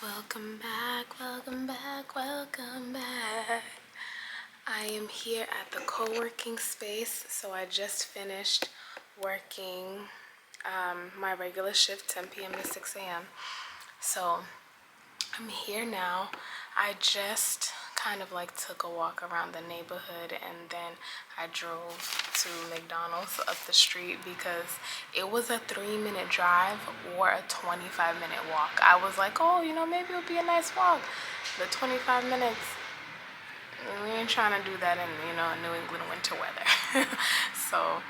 Welcome back, welcome back, welcome back. I am here at the co-working space. So I just finished working my regular shift, 10 p.m. to 6 a.m. So I'm here now. I just kind of like took a walk around the neighborhood and then I drove to McDonald's up the street because it was a 3-minute drive or a 25-minute walk. I was like, oh, maybe it'll be a nice walk. The 25 minutes, we ain't trying to do that in, New England winter weather. So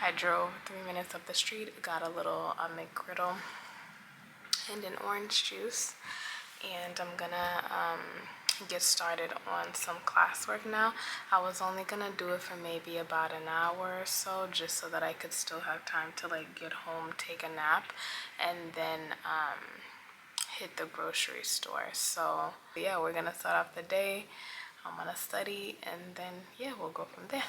I drove 3 minutes up the street, got a little McGriddle and an orange juice, and I'm gonna get started on some classwork now. I was only gonna do it for maybe about an hour or so, just so that I could still have time to get home, take a nap, and then hit the grocery store. So yeah, we're gonna start off the day. I'm gonna study, and then yeah, we'll go from there.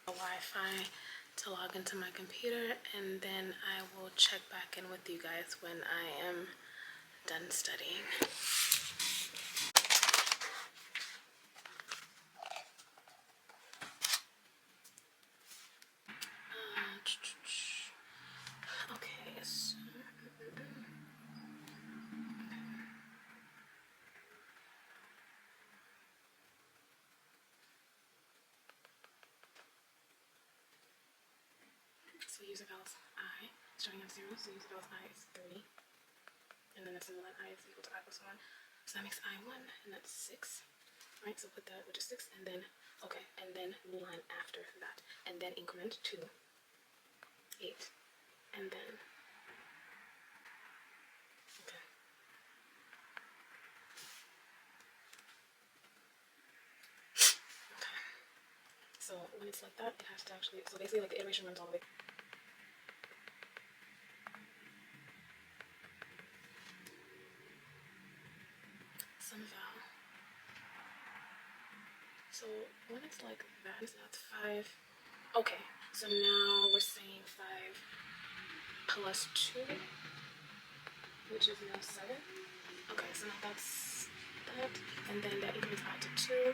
Wi-Fi to log into my computer, and then I will check back in with you guys when I am done studying. Okay, so user val's I, starting at 0, so user val's I is 30, and then that's another I is equal to I plus 1, so that makes I 1, and that's 6, right? So put that, which is 6, and then, okay, and then new line after that, and then increment 2, 8, and then, okay. Okay. So when it's like that, it has to actually, so basically the iteration runs all the way. Some val. So when it's like that, that's 5. Okay, so now we're saying 5 plus 2, which is now 7. Okay, so now that's that, and then that equals I to 2.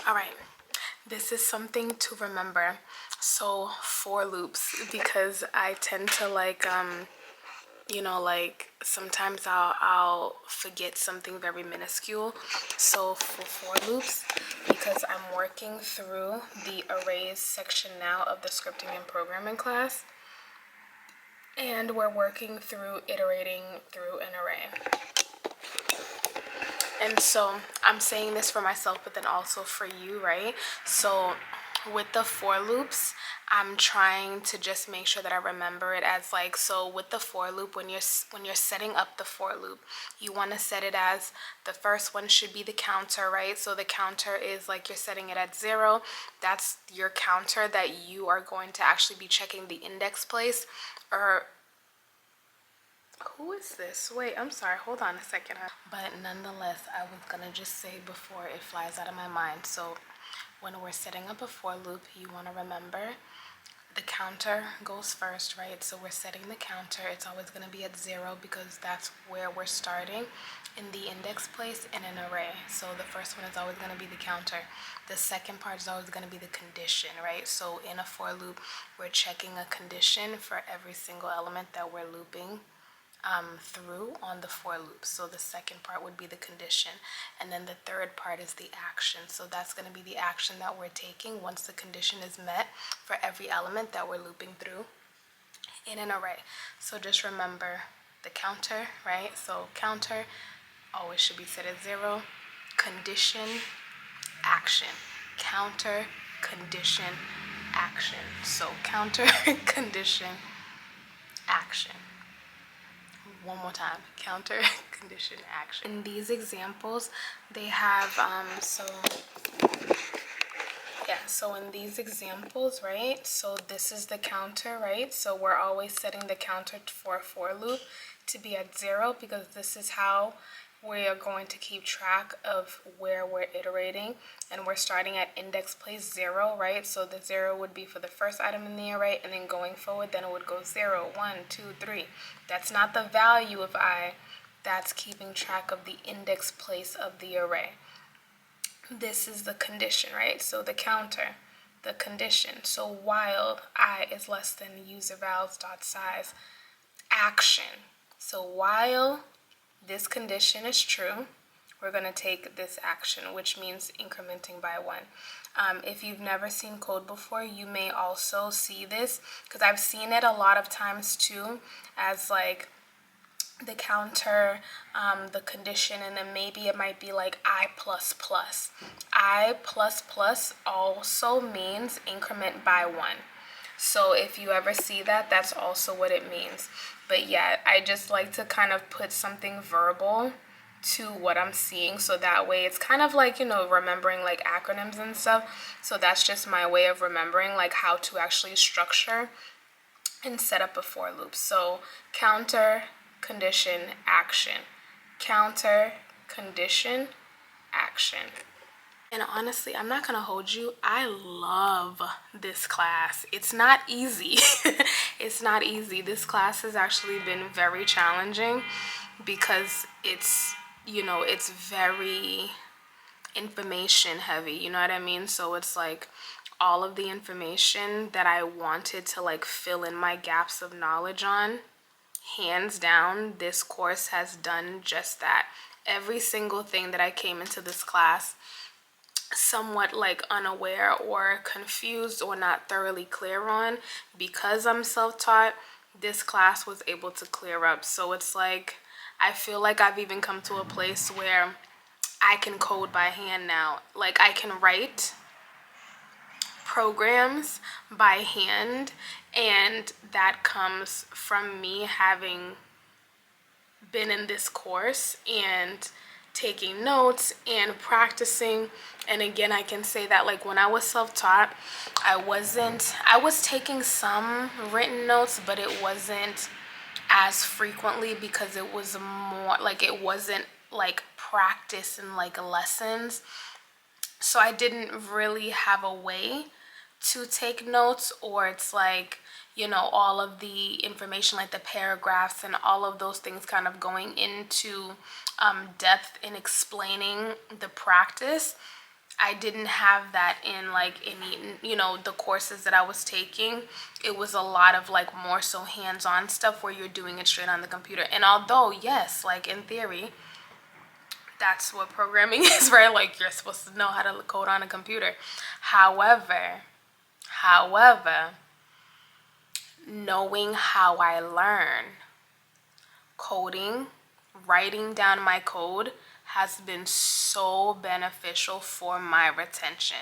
All right, this is something to remember. So for loops, because I tend to sometimes I'll forget something very minuscule. So for loops, because I'm working through the arrays section now of the scripting and programming class, and we're working through iterating through an array. And so I'm saying this for myself, but then also for you, right? So with the for loops, I'm trying to just make sure that I remember it as so with the for loop, when you're setting up the for loop, you want to set it as the first one should be the counter, right? So the counter is you're setting it at 0. That's your counter that you are going to actually be checking the index place. Or who is this? Wait, I'm sorry. Hold on a second. But nonetheless, I was going to just say before it flies out of my mind. So when we're setting up a for loop, you want to remember the counter goes first, right? So we're setting the counter. It's always going to be at 0 because that's where we're starting in the index place in an array. So the first one is always going to be the counter. The second part is always going to be the condition, right? So in a for loop, we're checking a condition for every single element that we're looping through on the for loop. So the second part would be the condition, and then the third part is the action. So that's going to be the action that we're taking once the condition is met for every element that we're looping through in an array. So just remember the counter, right? So counter always should be set at 0. condition, action. Counter, condition, action. So counter, condition, action. One more time. Counter, condition, action. In these examples, they have, so in these examples, right, so this is the counter, right? So we're always setting the counter for a for loop to be at 0 because this is how we are going to keep track of where we're iterating, and we're starting at index place 0, right? So the 0 would be for the first item in the array, and then going forward, then it would go 0, 1, 2, 3. That's not the value of I, that's keeping track of the index place of the array. This is the condition, right? So the counter, the condition. So while I is less than user vals dot size, action. So while this condition is true, we're going to take this action, which means incrementing by 1. If you've never seen code before, you may also see this, because I've seen it a lot of times too, as like the counter, the condition, and then maybe it might be like I plus plus. I plus plus also means increment by 1. So if you ever see that, that's also what it means. But yeah, I just like to kind of put something verbal to what I'm seeing, so that way it's kind of like, you know, remembering like acronyms and stuff. So that's just my way of remembering like how to actually structure and set up a for loop. So counter, condition, action. Counter, condition, action. And honestly, I'm not gonna hold you, I love this class. It's not easy. It's not easy. This class has actually been very challenging because it's, you know, it's very information heavy, you know what I mean? So it's like all of the information that I wanted to like fill in my gaps of knowledge on, hands down, this course has done just that. Every single thing that I came into this class somewhat like unaware or confused or not thoroughly clear on, because I'm self-taught, this class was able to clear up. So it's like, I feel like I've even come to a place where I can code by hand now. Like I can write programs by hand, and that comes from me having been in this course and taking notes and practicing. And again, I can say that like when I was self-taught, I was taking some written notes, but it wasn't as frequently because it was more like, it wasn't like practice and like lessons. So I didn't really have a way to take notes, or it's like, you know, all of the information like the paragraphs and all of those things kind of going into depth in explaining the practice. I didn't have that in like any, you know, the courses that I was taking. It was a lot of like more so hands-on stuff where you're doing it straight on the computer. And although yes, like in theory, that's what programming is, right? Like you're supposed to know how to code on a computer. However, knowing how I learn, coding, writing down my code has been so beneficial for my retention.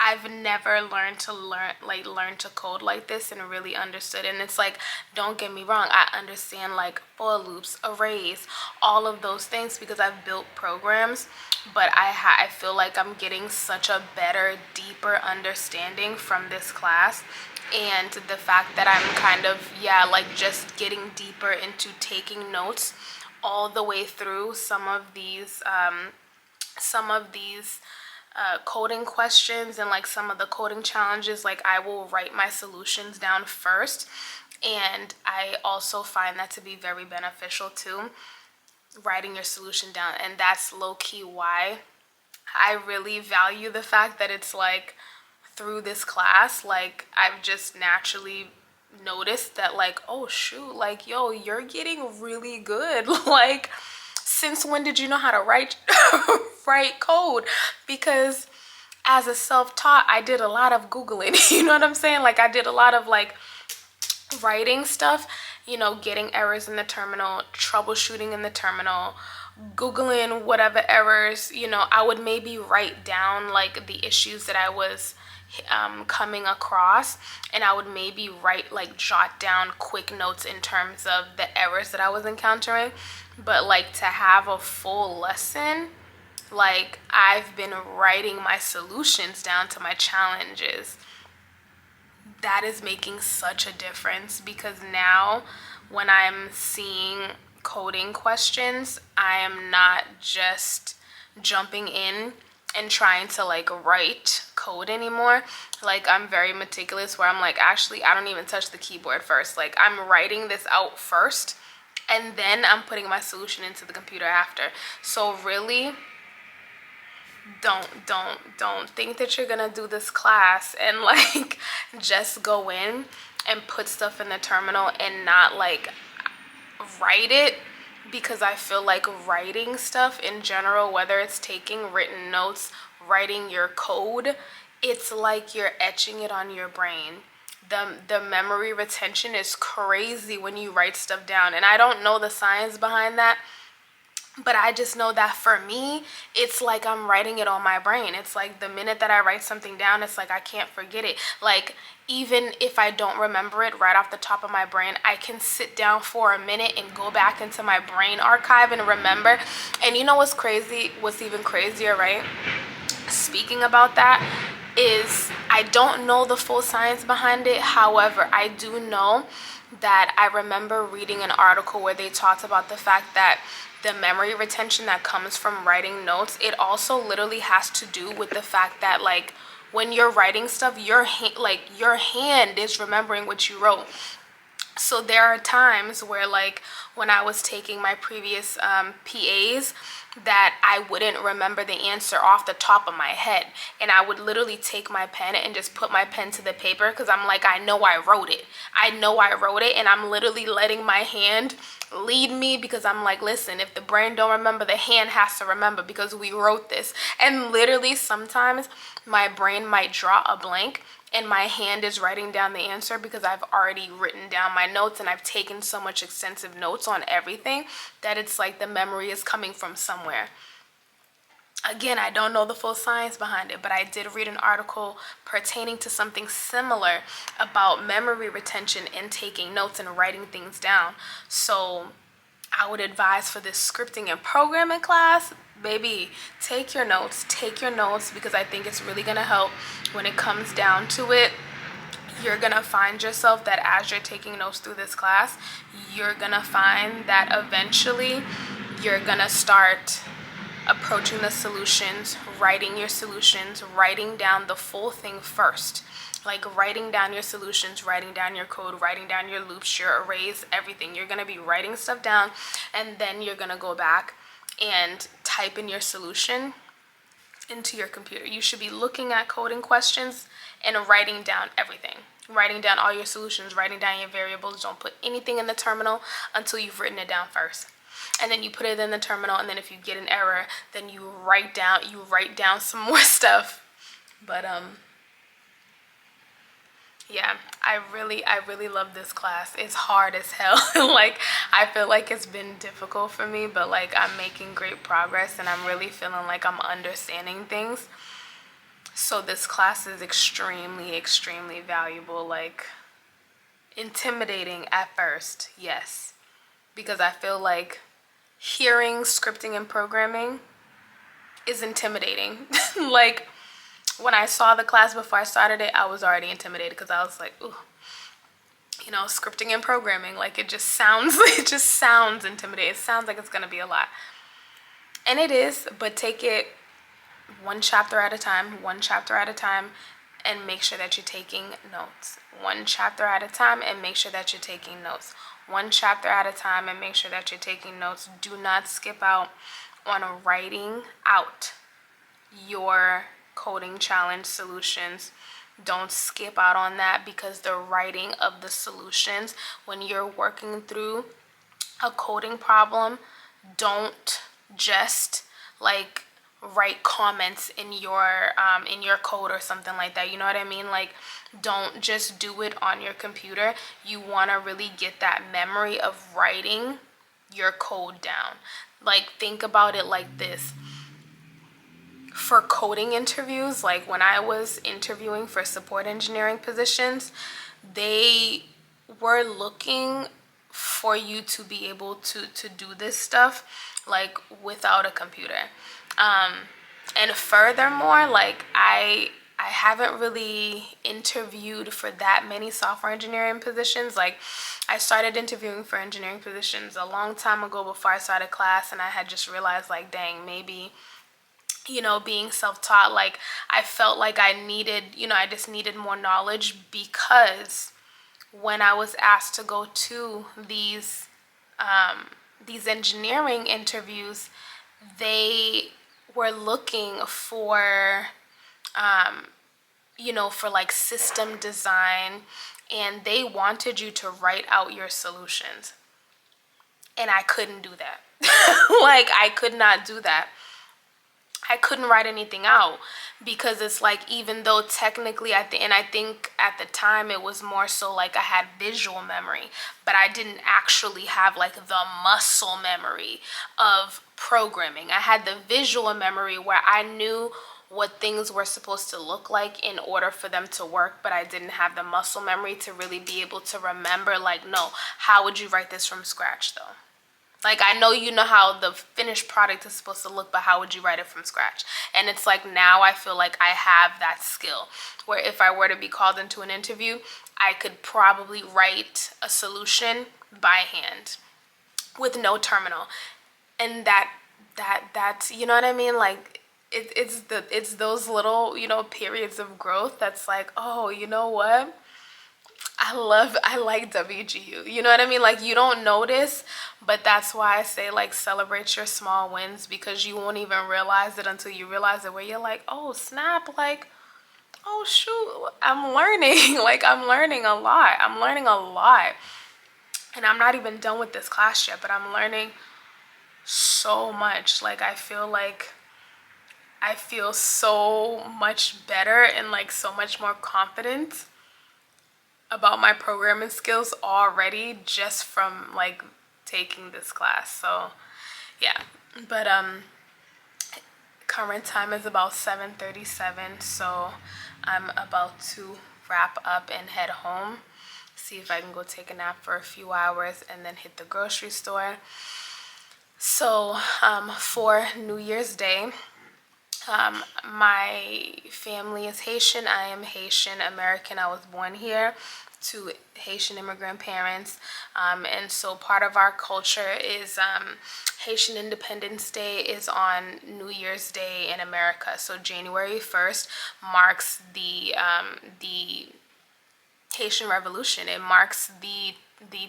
I've never learned to code like this and really understood. And it's like, don't get me wrong, I understand like for loops, arrays, all of those things because I've built programs, but I feel like I'm getting such a better, deeper understanding from this class. And the fact that I'm kind of, yeah, like just getting deeper into taking notes all the way through some of these coding questions and like some of the coding challenges. Like I will write my solutions down first, and I also find that to be very beneficial too, writing your solution down. And that's low-key why I really value the fact that it's like through this class, like I've just naturally noticed that like, oh shoot, like yo, you're getting really good. Like since when did you know how to write write code? Because as a self-taught, I did a lot of Googling. You know what I'm saying? Like I did a lot of like writing stuff, you know, getting errors in the terminal, troubleshooting in the terminal, Googling whatever errors, I would maybe write down like the issues that I was coming across, and I would maybe jot down quick notes in terms of the errors that I was encountering. But like to have a full lesson, like I've been writing my solutions down to my challenges. That is making such a difference, because now when I'm seeing coding questions, I am not just jumping in and trying to like write code anymore. Like I'm very meticulous, where I'm like, actually, I don't even touch the keyboard first. Like I'm writing this out first, and then I'm putting my solution into the computer after. So really, don't think that you're gonna do this class and like just go in and put stuff in the terminal and not like write it. Because I feel like writing stuff in general, whether it's taking written notes, writing your code, it's like you're etching it on your brain. The memory retention is crazy when you write stuff down, and I don't know the science behind that, but I just know that for me, it's like I'm writing it on my brain. It's like the minute that I write something down, it's like I can't forget it. Like even if I don't remember it right off the top of my brain, I can sit down for a minute and go back into my brain archive and remember. And you know what's crazy? What's even crazier, right? Speaking about that, is I don't know the full science behind it. However, I do know that I remember reading an article where they talked about the fact that the memory retention that comes from writing notes, it also literally has to do with the fact that like when you're writing stuff, your hand is remembering what you wrote. So there are times where like when I was taking my previous PAs, that I wouldn't remember the answer off the top of my head, and I would literally take my pen and just put my pen to the paper, because I'm like, I know I wrote it, and I'm literally letting my hand lead me, because I'm like, listen, if the brain don't remember, the hand has to remember, because we wrote this. And literally sometimes my brain might draw a blank and my hand is writing down the answer, because I've already written down my notes and I've taken so much extensive notes on everything that it's like the memory is coming from somewhere. Again, I don't know the full science behind it, but I did read an article pertaining to something similar about memory retention and taking notes and writing things down. So I would advise for this scripting and programming class, baby, take your notes, because I think it's really going to help when it comes down to it. You're going to find yourself that as you're taking notes through this class, you're going to find that eventually you're going to start approaching the solutions, writing your solutions, writing down the full thing first. Like writing down your solutions, writing down your code, writing down your loops, your arrays, everything. You're going to be writing stuff down, and then you're going to go back and type in your solution into your computer. You should be looking at coding questions and writing down everything. Writing down all your solutions, writing down your variables. Don't put anything in the terminal until you've written it down first. And then you put it in the terminal, and then if you get an error, then you write down some more stuff. But yeah, I really love this class. It's hard as hell. Like I feel like it's been difficult for me, but like I'm making great progress, and I'm really feeling like I'm understanding things. So this class is extremely valuable. Like intimidating at first, yes, because I feel like hearing scripting and programming is intimidating. Like when I saw the class before I started it, I was already intimidated, because I was like, ooh, scripting and programming, like it just sounds intimidating. It sounds like it's gonna be a lot, and it is. But take it one chapter at a time, and make sure that you're taking notes. One chapter at a time, and make sure that you're taking notes. One chapter at a time, and make sure that you're taking notes. Do not skip out on writing out your coding challenge solutions. Don't skip out on that, because the writing of the solutions, when you're working through a coding problem, don't just like write comments in your code or something like that. You know what I mean? Like don't just do it on your computer. You want to really get that memory of writing your code down. Like, think about it like this. For coding interviews, like when I was interviewing for support engineering positions, they were looking for you to be able to do this stuff like without a computer. And furthermore, like I haven't really interviewed for that many software engineering positions. Like, I started interviewing for engineering positions a long time ago before I started class, and I had just realized, like, dang, maybe, you know, being self-taught, like, I felt like I needed, you know, I just needed more knowledge, because when I was asked to go to these engineering interviews, they were looking for, you know, for like system design, and they wanted you to write out your solutions. And I couldn't do that. Like, I could not do that. I couldn't write anything out, because it's like, even though technically and I think at the time it was more so like I had visual memory, but I didn't actually have like the muscle memory of programming. I had the visual memory where I knew what things were supposed to look like in order for them to work, but I didn't have the muscle memory to really be able to remember, like, no, how would you write this from scratch though? Like, I know you know how the finished product is supposed to look, but how would you write it from scratch? And it's like, now I feel like I have that skill, where if I were to be called into an interview, I could probably write a solution by hand with no terminal. And that's, you know what I mean? Like, it's those little, you know, periods of growth that's like, oh, you know what? I like WGU. You know what I mean? Like, you don't notice, but that's why I say, like, celebrate your small wins, because you won't even realize it until you realize it, where you're like, oh, snap, like, oh, shoot, I'm learning. Like, I'm learning a lot. I'm learning a lot. And I'm not even done with this class yet, but I'm learning so much. Like, I feel so much better and, like, so much more confident about my programming skills already, just from like taking this class. So yeah, but current time is about 7:37, so I'm about to wrap up and head home, see if I can go take a nap for a few hours, and then hit the grocery store. So for New Year's Day, my family is Haitian. I am Haitian American. I was born here to Haitian immigrant parents. And so part of our culture is Haitian Independence Day is on New Year's Day in America. So January 1st marks the Haitian Revolution. It marks the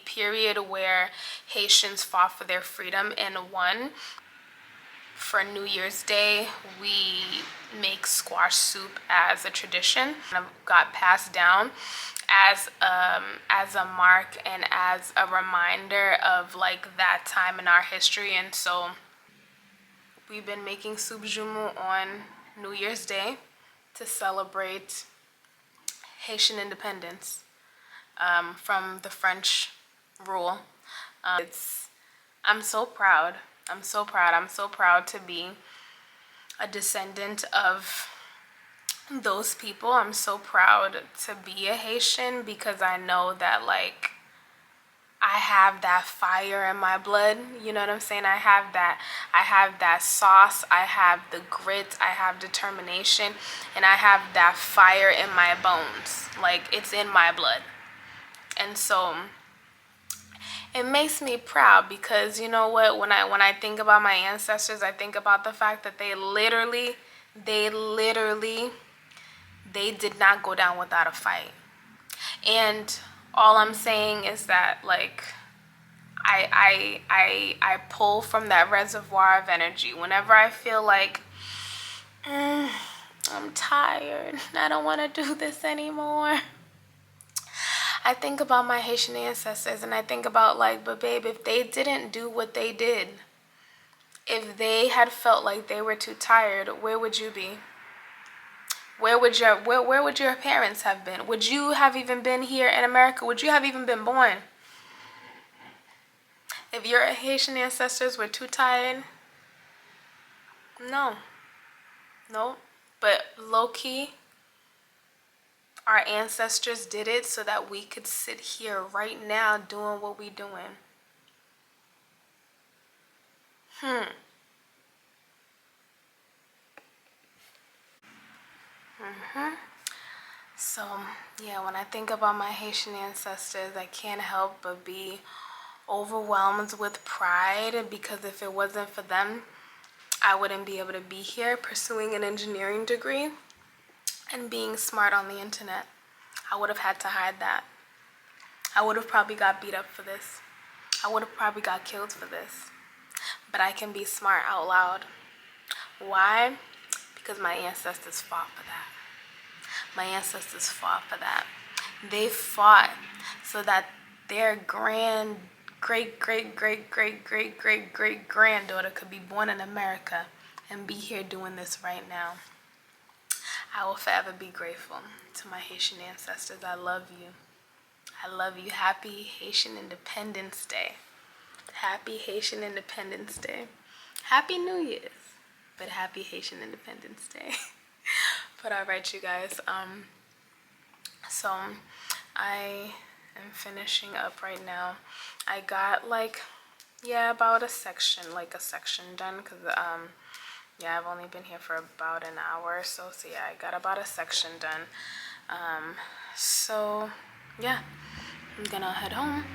period where Haitians fought for their freedom and won. For New Year's Day, we make squash soup as a tradition. It got passed down as a mark and as a reminder of like that time in our history. And so we've been making soup jumeau on New Year's Day to celebrate Haitian independence from the French rule. I'm so proud. I'm so proud. I'm so proud to be a descendant of those people. I'm so proud to be a Haitian, because I know that, like, I have that fire in my blood. You know what I'm saying? I have that sauce. I have the grit. I have determination, and I have that fire in my bones. Like, it's in my blood. And so it makes me proud, because you know what, when I think about my ancestors, I think about the fact that they literally did not go down without a fight. And all I'm saying is that, like, I pull from that reservoir of energy whenever I feel like I'm tired, I don't want to do this anymore. I think about my Haitian ancestors, and I think about, like, but babe, if they didn't do what they did, if they had felt like they were too tired, where would you be? Where would your parents have been? Would you have even been here in America? Would you have even been born? If your Haitian ancestors were too tired, no. Nope. But low-key, our ancestors did it so that we could sit here right now doing what we doing. So, yeah, when I think about my Haitian ancestors, I can't help but be overwhelmed with pride, because if it wasn't for them, I wouldn't be able to be here pursuing an engineering degree and being smart on the internet. I would have had to hide that. I would have probably got beat up for this. I would have probably got killed for this. But I can be smart out loud. Why? Because my ancestors fought for that. My ancestors fought for that. They fought so that their great granddaughter could be born in America and be here doing this right now. I will forever be grateful to my Haitian ancestors. I love you. I love you. Happy Haitian Independence Day. Happy Haitian Independence Day. Happy New Year's, but happy Haitian Independence Day. But all right, you guys. So I am finishing up right now. I got about a section done, because yeah, I've only been here for about an hour or so. So yeah, I got about a section done. So yeah, I'm gonna head home,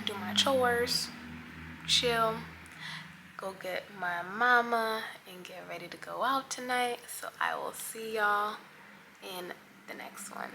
do my chores, chill, go get my mama, and get ready to go out tonight. So I will see y'all in the next one.